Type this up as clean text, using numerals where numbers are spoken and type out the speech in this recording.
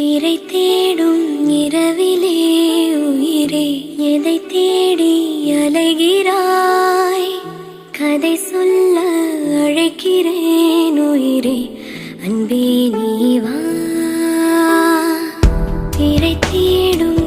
பிறை தேடும் இரவிலே உயிரே எதை தேடி அலைகிறாய்? கதை சொல்ல அழைக்கிறேன் உயிரே, அன்பே நீ வா. பிறை தேடும்